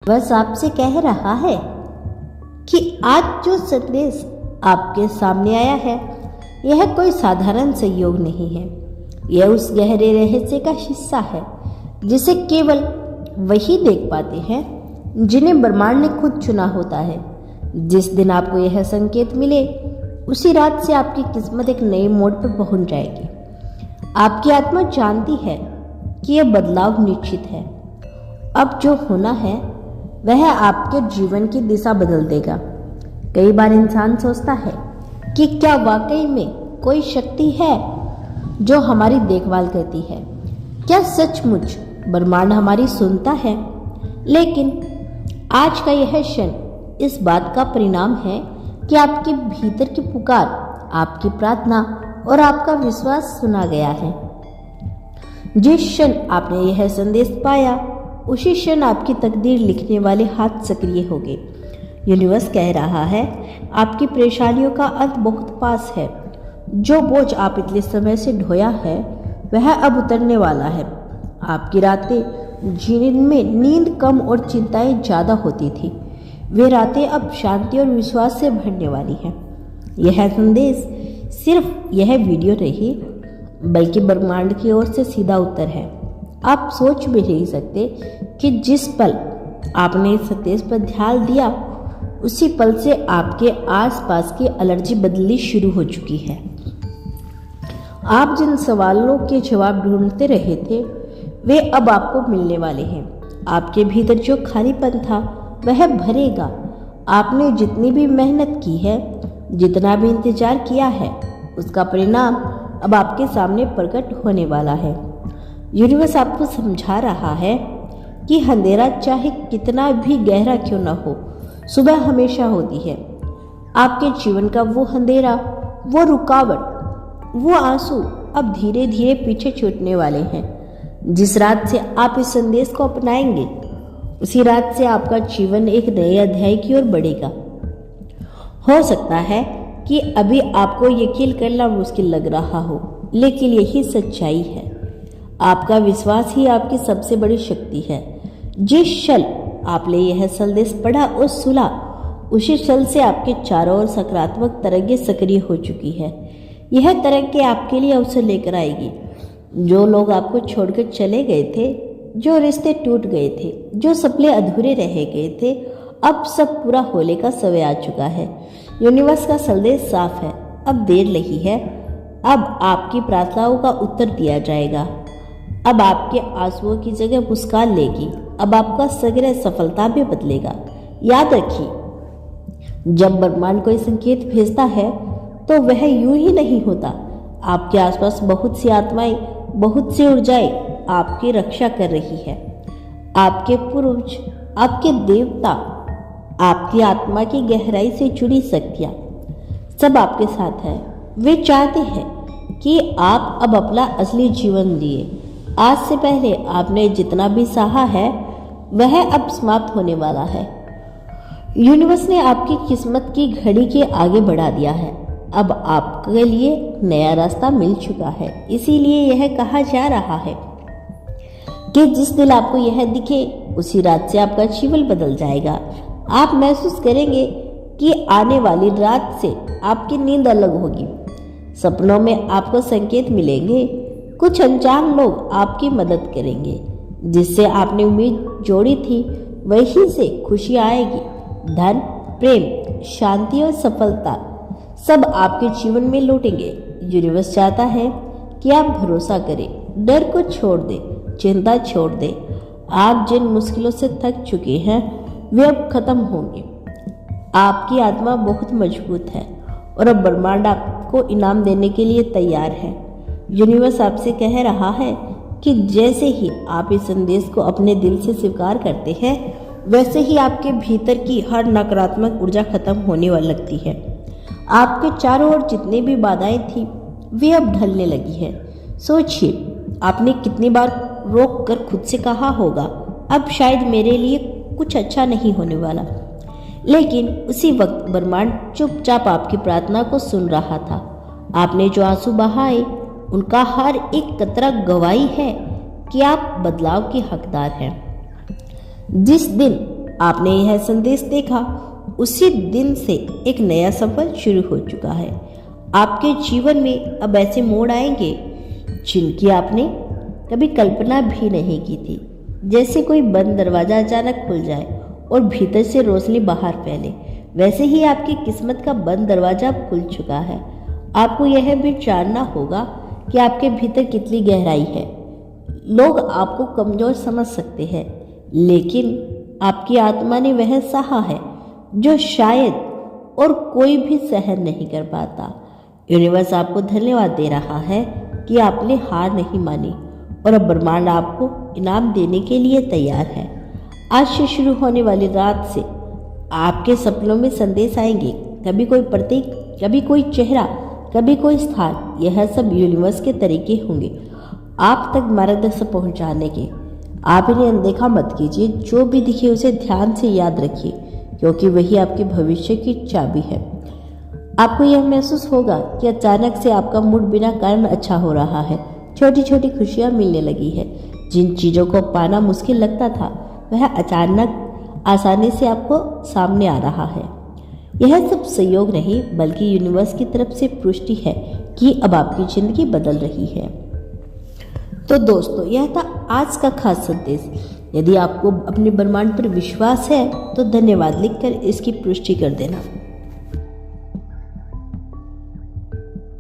बस आपसे कह रहा है कि आज जो संदेश आपके सामने आया है यह कोई साधारण संयोग नहीं है। यह उस गहरे रहस्य का हिस्सा है जिसे केवल वही देख पाते हैं जिन्हें ब्रह्मांड ने खुद चुना होता है। जिस दिन आपको यह संकेत मिले उसी रात से आपकी किस्मत एक नए मोड़ पर पहुंच जाएगी। आपकी आत्मा जानती है कि यह बदलाव निश्चित है। अब जो होना है वह आपके जीवन की दिशा बदल देगा। कई बार इंसान सोचता है कि क्या वाकई में कोई शक्ति है जो हमारी देखभाल करती है, क्या सचमुच ब्रह्मांड हमारी सुनता है। लेकिन आज का यह क्षण इस बात का परिणाम है कि आपके भीतर की पुकार, आपकी प्रार्थना और आपका विश्वास सुना गया है। जिस क्षण आपने यह संदेश पाया उसी क्षण आपकी तकदीर लिखने वाले हाथ सक्रिय हो गए। यूनिवर्स कह रहा है आपकी परेशानियों का अंत बहुत पास है। जो बोझ आप इतने समय से ढोया है वह अब उतरने वाला है। आपकी रातें जिनमें नींद कम और चिंताएं ज़्यादा होती थी, वे रातें अब शांति और विश्वास से भरने वाली हैं। यह संदेश सिर्फ यह वीडियो नहीं बल्कि ब्रह्मांड की ओर से सीधा उत्तर है। आप सोच भी नहीं सकते कि जिस पल आपने इस संदेश पर ध्यान दिया उसी पल से आपके आसपास की एनर्जी बदलनी शुरू हो चुकी है। आप जिन सवालों के जवाब ढूंढते रहे थे वे अब आपको मिलने वाले हैं। आपके भीतर जो खालीपन था वह भरेगा। आपने जितनी भी मेहनत की है, जितना भी इंतजार किया है, उसका परिणाम अब आपके सामने प्रकट होने वाला है। यूनिवर्स आपको समझा रहा है कि अंधेरा चाहे कितना भी गहरा क्यों न हो, सुबह हमेशा होती है। आपके जीवन का वो अंधेरा, वो रुकावट, वो आंसू अब धीरे धीरे पीछे छूटने वाले हैं। जिस रात से आप इस संदेश को अपनाएंगे उसी रात से आपका जीवन एक नए अध्याय की ओर बढ़ेगा। हो सकता है कि अभी आपको यकीन करना मुश्किल लग रहा हो, लेकिन यही सच्चाई है। आपका विश्वास ही आपकी सबसे बड़ी शक्ति है। जिस क्षण आपने यह संदेश पढ़ा और सुना उसी क्षण से आपके चारों ओर सकारात्मक तरंगें सक्रिय हो चुकी है। यह तरंगें आपके लिए अवसर लेकर आएगी। जो लोग आपको छोड़कर चले गए थे, जो रिश्ते टूट गए थे, जो सपने अधूरे रह गए थे, अब सब पूरा होने का समय आ चुका है। यूनिवर्स का संदेश साफ है, अब देर नहीं है। अब आपकी प्रार्थनाओं का उत्तर दिया जाएगा। अब आपके आंसुओं की जगह मुस्कान लेगी। अब आपका सगरे सफलता में बदलेगा। याद रखिए, जब ब्रह्मांड कोई संकेत भेजता है तो वह यूं ही नहीं होता। आपके आसपास बहुत सी आत्माएं, बहुत सी ऊर्जाएं आपकी रक्षा कर रही है। आपके पूर्वज, आपके देवता, आपकी आत्मा की गहराई से जुड़ी शक्तियां सब आपके साथ है। वे चाहते हैं कि आप अब अपना असली जीवन जिए। आज से पहले आपने जितना भी सहा है वह अब समाप्त होने वाला है। यूनिवर्स ने आपकी किस्मत की घड़ी के आगे बढ़ा दिया है। अब आपके लिए नया रास्ता मिल चुका है। इसीलिए यह कहा जा रहा है कि जिस दिन आपको यह दिखे उसी रात से आपका जीवन बदल जाएगा। आप महसूस करेंगे कि आने वाली रात से आपकी नींद अलग होगी। सपनों में आपको संकेत मिलेंगे। कुछ अनजान लोग आपकी मदद करेंगे। जिससे आपने उम्मीद जोड़ी थी वहीं से खुशी आएगी। धन, प्रेम, शांति और सफलता सब आपके जीवन में लौटेंगे। यूनिवर्स चाहता है कि आप भरोसा करें, डर को छोड़ दें, चिंता छोड़ दें। आप जिन मुश्किलों से थक चुके हैं वे अब खत्म होंगे। आपकी आत्मा बहुत मजबूत है और अब ब्रह्मांड आपको इनाम देने के लिए तैयार है। यूनिवर्स आपसे कह रहा है कि जैसे ही आप इस संदेश को अपने दिल से स्वीकार करते हैं वैसे ही आपके भीतर की हर नकारात्मक ऊर्जा खत्म होने वाली लगती है। आपके चारों ओर जितनी भी बाधाएं थी वे अब ढलने लगी हैं। सोचिए, आपने कितनी बार रोक कर खुद से कहा होगा अब शायद मेरे लिए कुछ अच्छा नहीं होने वाला, लेकिन उसी वक्त ब्रह्मांड चुपचाप आपकी प्रार्थना को सुन रहा था। आपने जो आंसू बहाए उनका हर एक कतरा गवाही है कि आप बदलाव के हकदार हैं। जिस दिन आपने यह संदेश देखा, उसी दिन से एक नया सफर शुरू हो चुका है। आपके जीवन में अब ऐसे मोड़ आएंगे जिनकी आपने कभी कल्पना भी नहीं की थी। जैसे कोई बंद दरवाजा अचानक खुल जाए और भीतर से रोशनी बाहर फैले, वैसे ही आपकी किस्मत का बंद दरवाजा खुल चुका है। आपको यह भी जानना होगा कि आपके भीतर कितनी गहराई है। लोग आपको कमजोर समझ सकते हैं, लेकिन आपकी आत्मा ने वह सहा है जो शायद और कोई भी सहन नहीं कर पाता। यूनिवर्स आपको धन्यवाद दे रहा है कि आपने हार नहीं मानी और अब ब्रह्मांड आपको इनाम देने के लिए तैयार है। आज से शुरू होने वाली रात से आपके सपनों में संदेश आएंगे, कभी कोई प्रतीक, कभी कोई चेहरा, कभी कोई स्थान। यह सब यूनिवर्स के तरीके होंगे आप तक मार्गदर्शन पहुंचाने के। आप इन्हें अनदेखा मत कीजिए, जो भी दिखे उसे ध्यान से याद रखिए, क्योंकि वही आपके भविष्य की चाबी है। आपको यह महसूस होगा कि अचानक से आपका मूड बिना कारण अच्छा हो रहा है। छोटी छोटी खुशियां मिलने लगी है। जिन चीज़ों को पाना मुश्किल लगता था वह अचानक आसानी से आपको सामने आ रहा है। यह सब संयोग नहीं, बल्कि यूनिवर्स की तरफ से पुष्टि है कि अब आपकी जिंदगी बदल रही है। तो दोस्तों, यह था आज का खास संदेश। यदि आपको अपने ब्रह्मांड पर विश्वास है तो धन्यवाद लिखकर इसकी पुष्टि कर देना।